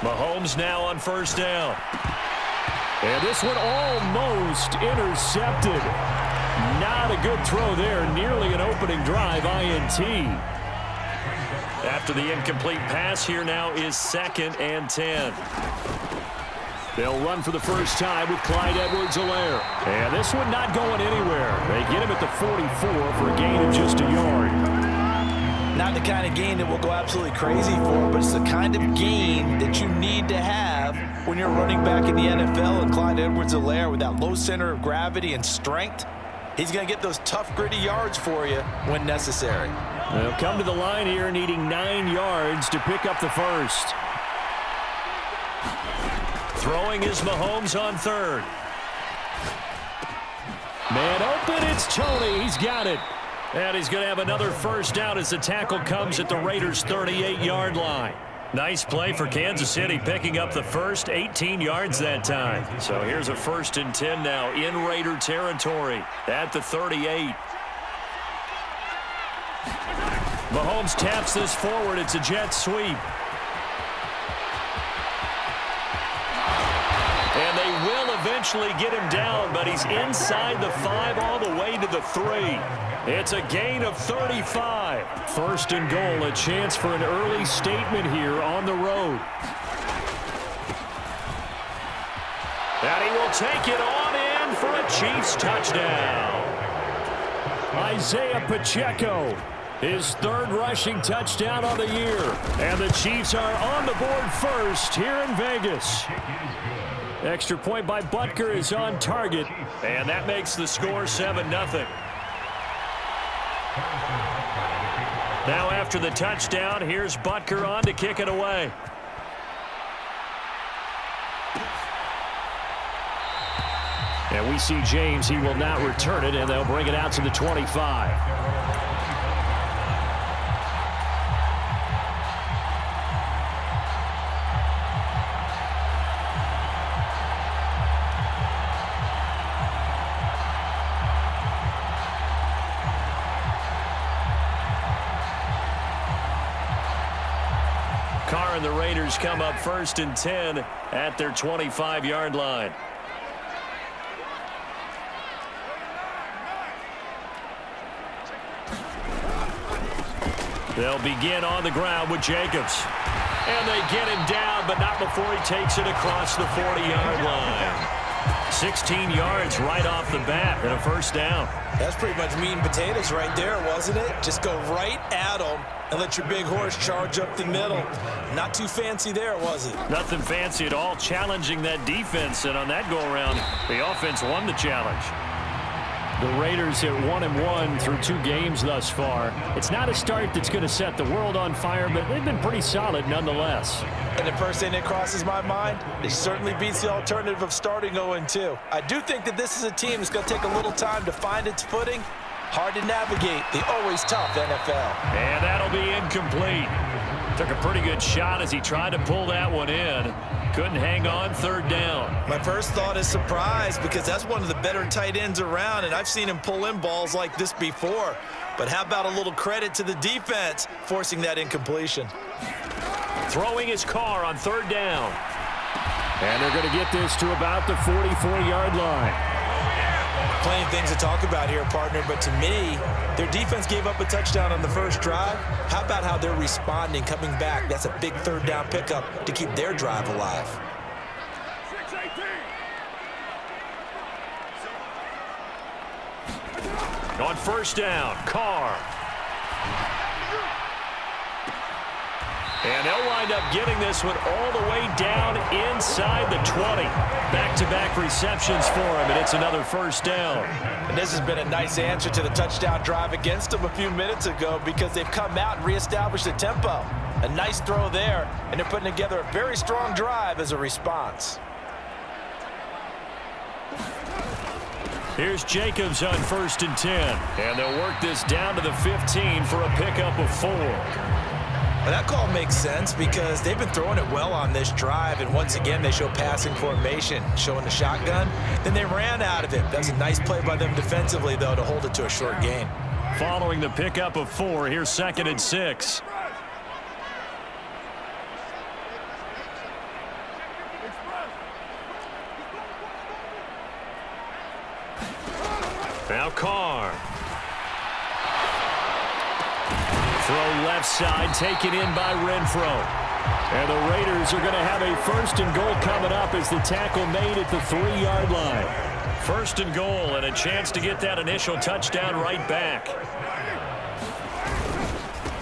Mahomes now on first down. And this one almost intercepted. Not a good throw there. Nearly an opening drive, INT. After the incomplete pass, here now is 2nd and 10. They'll run for the first time with Clyde Edwards-Helaire. And this one not going anywhere. They get him at the 44 for a gain of just a yard. Not the kind of gain that we'll go absolutely crazy for, but it's the kind of gain that you need to have when you're running back in the NFL. And Clyde Edwards-Helaire, with that low center of gravity and strength, he's going to get those tough, gritty yards for you when necessary. They'll come to the line here needing 9 yards to pick up the first. Throwing is Mahomes on 3rd. Man open, it's Tony. He's got it. And he's going to have another first down as the tackle comes at the Raiders' 38-yard line. Nice play for Kansas City, picking up the first, 18 yards that time. So here's a 1st and 10 now in Raider territory at the 38. Mahomes taps this forward. It's a jet sweep. And they will eventually get him down, but he's inside the 5 all the way to the 3. It's a gain of 35. 1st and goal, a chance for an early statement here on the road. And he will take it on in for a Chiefs touchdown. Isaiah Pacheco, his 3rd rushing touchdown on the year. And the Chiefs are on the board first here in Vegas. Extra point by Butker is on target. And that makes the score 7-0. Now after the touchdown, here's Butker on to kick it away. And we see James. He will not return it, and they'll bring it out to the 25. And the Raiders come up 1st and 10 at their 25-yard line. They'll begin on the ground with Jacobs. And they get him down, but not before he takes it across the 40-yard line. 16 yards right off the bat and a first down. That's pretty much meat and potatoes right there, wasn't it? Just go right at them and let your big horse charge up the middle. Not too fancy there, was it? Nothing fancy at all, challenging that defense. And on that go-around, the offense won the challenge. The Raiders at 1-1 through 2 games thus far. It's not a start that's going to set the world on fire, but they've been pretty solid nonetheless. And the first thing that crosses my mind, it certainly beats the alternative of starting 0-2. I do think that this is a team that's going to take a little time to find its footing. Hard to navigate the always tough NFL. And that'll be incomplete. Took a pretty good shot as he tried to pull that one in. Couldn't hang on, 3rd down. My first thought is surprise, because that's one of the better tight ends around, and I've seen him pull in balls like this before. But how about a little credit to the defense forcing that incompletion? Throwing his car on 3rd down. And they're going to get this to about the 44-yard line. Plenty of things to talk about here, partner, but to me, their defense gave up a touchdown on the first drive. How about how they're responding, coming back? That's a big 3rd down pickup to keep their drive alive. On 1st down, Carr. And they'll wind up getting this one all the way down inside the 20. Back-to-back receptions for him, and it's another 1st down. And this has been a nice answer to the touchdown drive against them a few minutes ago, because they've come out and reestablished the tempo. A nice throw there, and they're putting together a very strong drive as a response. Here's Jacobs on 1st and 10. And they'll work this down to the 15 for a pickup of 4. Well, that call makes sense because they've been throwing it well on this drive, and once again they show passing formation, showing the shotgun. Then they ran out of it. That's a nice play by them defensively, though, to hold it to a short gain. Following the pickup of 4, here's 2nd and 6. Now Carr. Throw left side, taken in by Renfro. And the Raiders are going to have a 1st and goal coming up as the tackle made at the 3-yard line. 1st and goal and a chance to get that initial touchdown right back.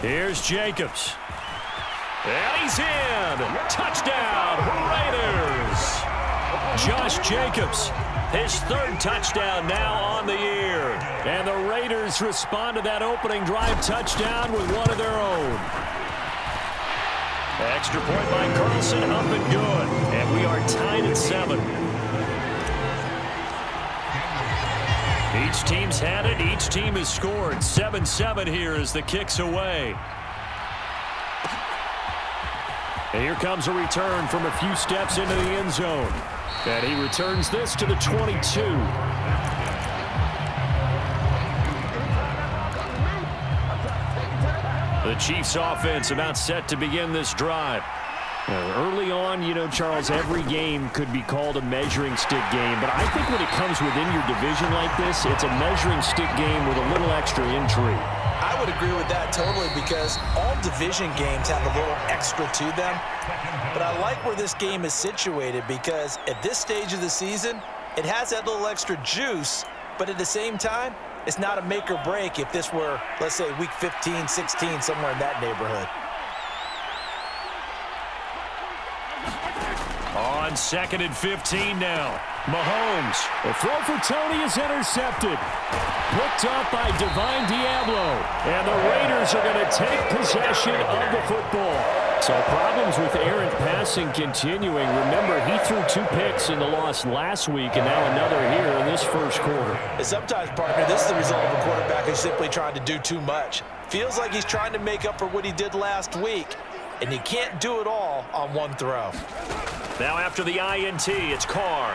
Here's Jacobs. And he's in. Touchdown, Raiders. Josh Jacobs, his 3rd touchdown now on the year. And the Raiders respond to that opening drive touchdown with one of their own. Extra point by Carlson, up and good. And we are tied at 7. Each team's had it. Each team has scored. 7-7 here as the kick's away. And here comes a return from a few steps into the end zone. And he returns this to the 22. The Chiefs offense about set to begin this drive. Early on, you know, Charles, every game could be called a measuring stick game. But I think when it comes within your division like this, it's a measuring stick game with a little extra intrigue. I would agree with that totally because all division games have a little extra to them. But I like where this game is situated because at this stage of the season, it has that little extra juice. But at the same time, it's not a make or break if this were, let's say, week 15, 16, somewhere in that neighborhood. On 2nd and 15 now. Mahomes. The throw for Tony is intercepted. Picked up by Divine Diablo. And the Raiders are going to take possession of the football. So problems with errant passing continuing. Remember, he threw 2 picks in the loss last week and now another here in this first quarter. And sometimes, partner, this is the result of a quarterback who's simply trying to do too much. Feels like he's trying to make up for what he did last week. And he can't do it all on one throw. Now after the INT, it's Carr.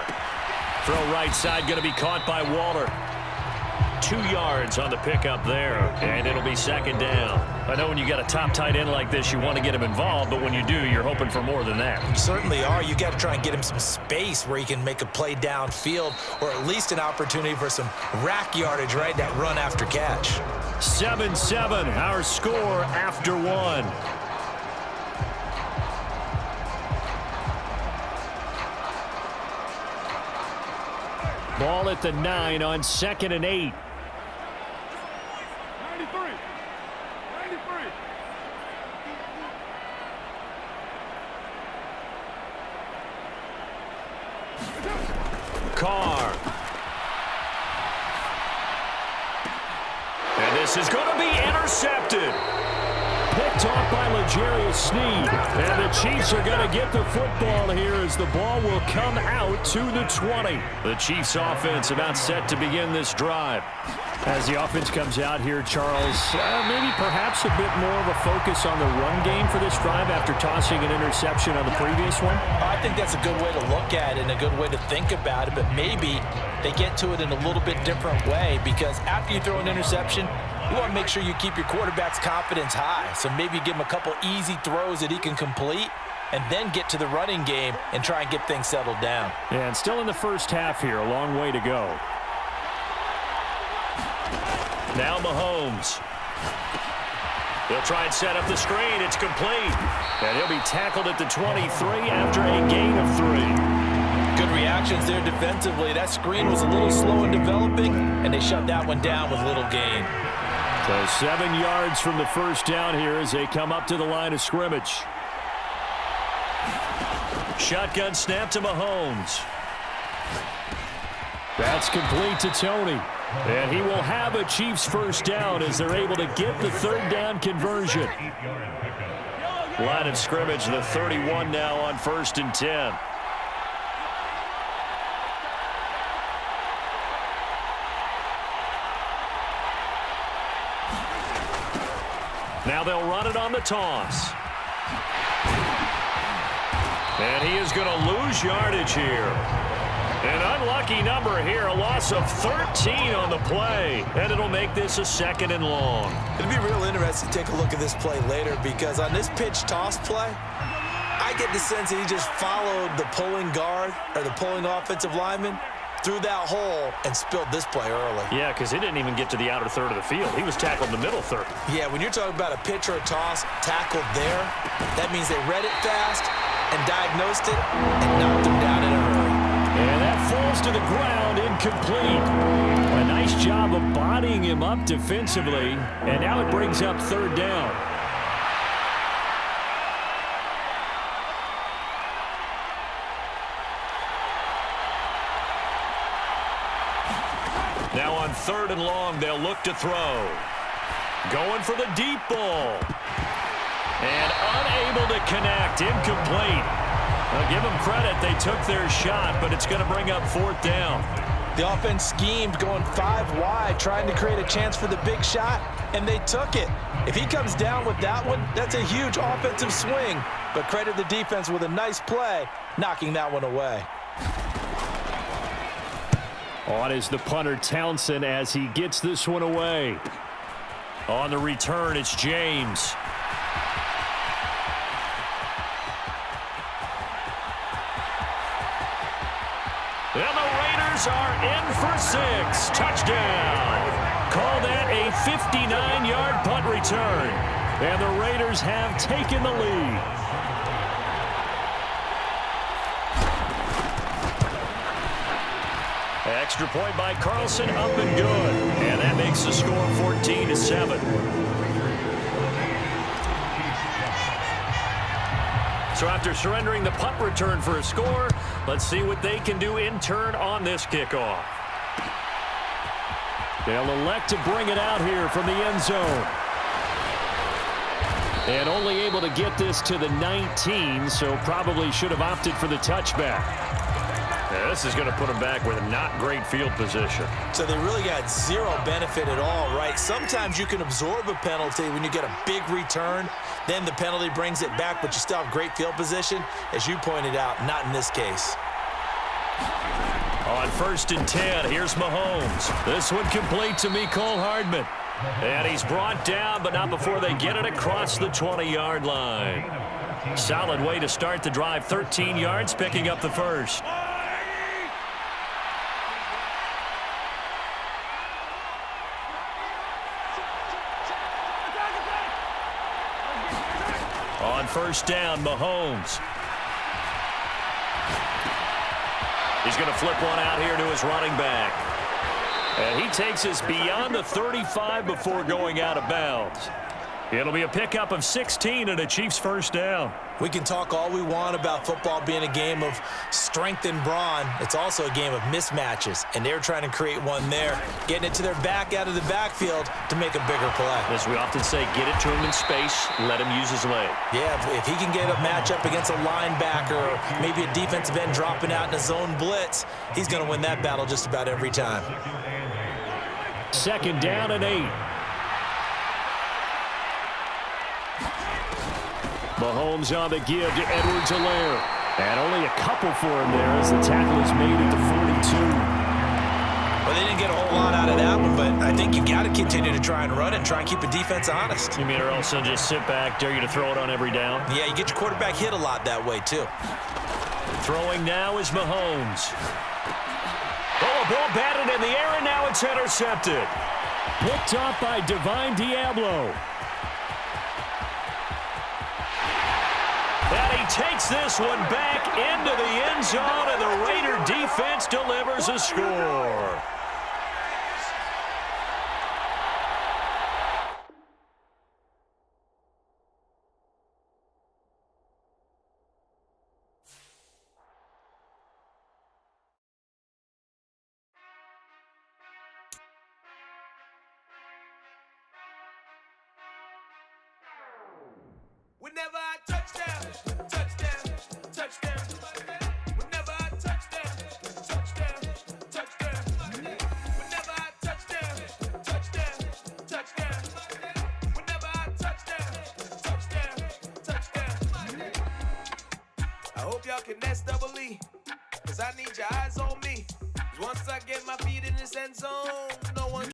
Throw right side going to be caught by Waller. 2 yards on the pickup there, and it'll be 2nd down. I know when you got a top tight end like this, you want to get him involved, but when you do, you're hoping for more than that. You certainly are. You got to try and get him some space where he can make a play downfield or at least an opportunity for some rack yardage, right? That run after catch. 7-7, our score after 1. Ball at the 9 on 2nd and 8. 93. Carr. And this is going to be intercepted. Picked off by L'Jarius Sneed. And the Chiefs are going to get the football here as the ball will come out to the 20. The Chiefs offense about set to begin this drive. As the offense comes out here, Charles, maybe perhaps a bit more of a focus on the run game for this drive after tossing an interception on the previous one? I think that's a good way to look at it and a good way to think about it, but maybe they get to it in a little bit different way because after you throw an interception, you want to make sure you keep your quarterback's confidence high. So maybe give him a couple easy throws that he can complete and then get to the running game and try and get things settled down. Yeah, and still in the first half here, a long way to go. Now Mahomes. He'll try and set up the screen. It's complete. And he'll be tackled at the 23 after a gain of 3. Good reactions there defensively. That screen was a little slow in developing, and they shut that one down with little gain. So 7 yards from the first down here as they come up to the line of scrimmage. Shotgun snap to Mahomes. That's complete to Tony. And he will have a Chiefs first down as they're able to get the 3rd down conversion. Line of scrimmage, the 31 now on 1st and 10. Now they'll run it on the toss. And he is going to lose yardage here. An unlucky number here, a loss of 13 on the play. And it'll make this a 2nd and long. It'll be real interesting to take a look at this play later because on this pitch toss play, I get the sense that he just followed the pulling guard or the pulling offensive lineman through that hole and spilled this play early. Yeah, because he didn't even get to the outer third of the field. He was tackled in the middle third. Yeah, when you're talking about a pitch or a toss tackled there, that means they read it fast and diagnosed it and knocked him down in a hurry. And that falls to the ground, incomplete. A nice job of bodying him up defensively, and now it brings up third down. Now on third and long, they'll look to throw. Going for the deep ball. And unable to connect, incomplete. I'll give them credit, they took their shot, but it's going to bring up fourth down. The offense schemed going 5 wide, trying to create a chance for the big shot, and they took it. If he comes down with that one, that's a huge offensive swing. But credit the defense with a nice play, knocking that one away. On is the punter Townsend as he gets this one away. On the return, it's James. And the Raiders are in for 6. Touchdown. Call that a 59-yard punt return. And the Raiders have taken the lead. Extra point by Carlson, up and good. And that makes the score 14-7. So after surrendering the punt return for a score, let's see what they can do in turn on this kickoff. They'll elect to bring it out here from the end zone. And only able to get this to the 19, so probably should have opted for the touchback. Yeah, this is going to put them back with a not great field position. So they really got zero benefit at all, right? Sometimes you can absorb a penalty when you get a big return. Then the penalty brings it back, but you still have great field position. As you pointed out, not in this case. On 1st and 10, here's Mahomes. This one complete to Mecole Hardman. And he's brought down, but not before they get it across the 20-yard line. Solid way to start the drive. 13 yards, picking up the first. On 1st down, Mahomes. He's going to flip one out here to his running back. And he takes us beyond the 35 before going out of bounds. It'll be a pickup of 16 and a Chiefs first down. We can talk all we want about football being a game of strength and brawn. It's also a game of mismatches, and they're trying to create one there, getting it to their back out of the backfield to make a bigger play. As we often say, get it to him in space, let him use his leg. Yeah, if he can get a matchup against a linebacker or maybe a defensive end dropping out in a zone blitz, he's going to win that battle just about every time. 2nd down and 8. Mahomes on the give to Edwards-Helaire. And only a couple for him there as the tackle is made at the 42. Well, they didn't get a whole lot out of that one, but I think you got to continue to try and run and try and keep the defense honest. You mean or else they'll just sit back, dare you to throw it on every down? Yeah, you get your quarterback hit a lot that way, too. Throwing now is Mahomes. Oh, a ball batted in the air, and now it's intercepted. Picked off by Divine Diablo. And he takes this one back into the end zone, and the Raider defense delivers a score. Whenever I touchdown, touchdown, touchdown. Whenever I touchdown, touchdown, touchdown. Whenever I touchdown, touchdown, touchdown. Whenever I touchdown, touchdown, touchdown. I hope y'all can nest double E, cause I need your eyes on me. 'Cause once I get my feet in this end zone,